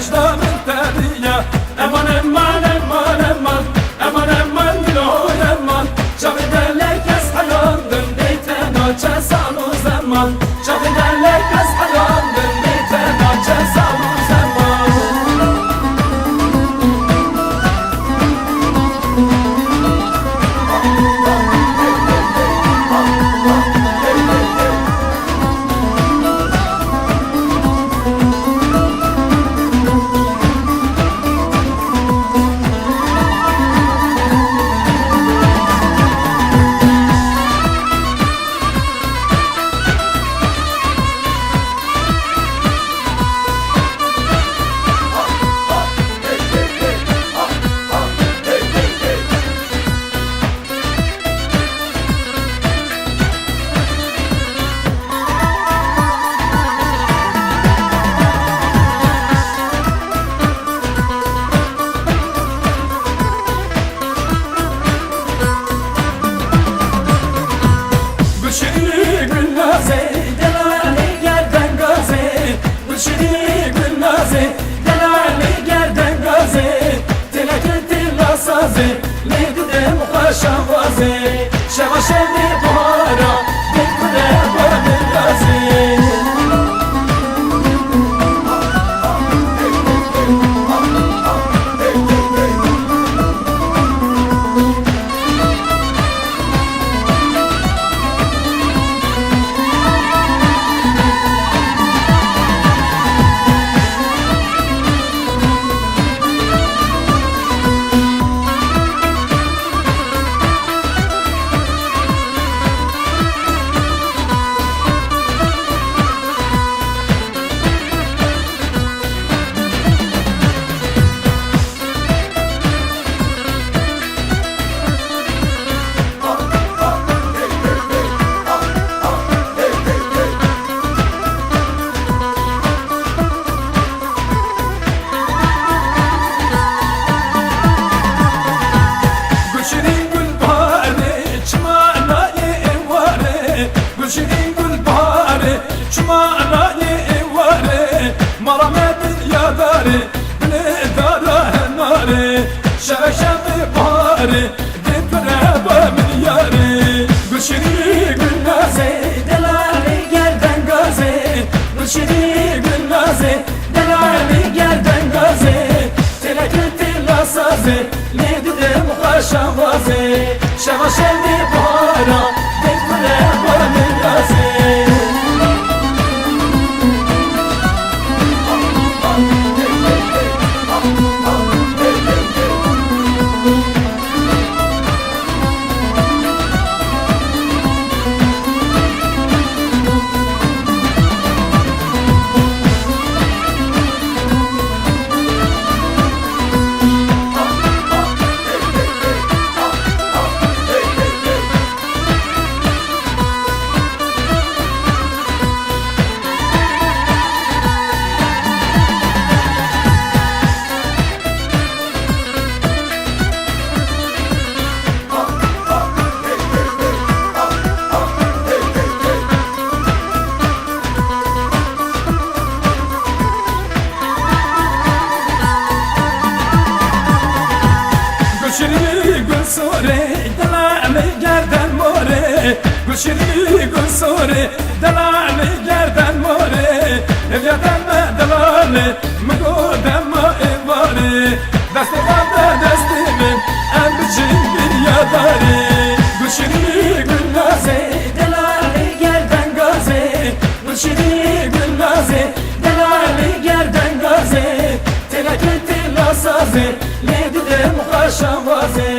مجدا من تديا امان امان امان امان امان امان دلو امان شافد لك اسحلان دن بيتنا چسالو زمان شافد لك اسحلان دن بيتنا چسالو زمان شواشني بهارا بكره بالغازي Gülşirin gül baharı, çuma rayı varı, maramet yadari, bile dara henari, şeveşemi baharı, dipre bamil yari. Gülşirin gül nazi, delali gerden gazi, Gülşirin gül nazi, delali gerden gazi, telekil tilla sazi, neydi de muhaşam vazi, şeveşemi bahara, dipre bamil yari. Gülşirin gül sore, delali gerden more, Gülşirin gül sore, delali gerden more, evyadan me delali, mıgodem ma evvari, desti vade destimin, en biçim bir yadari. Gülşirin gül nazi, delali gerden gazi, Gülşirin gül nazi, delali gerden gazi, telekil tilla sazi, neydi de muhaşam vazi.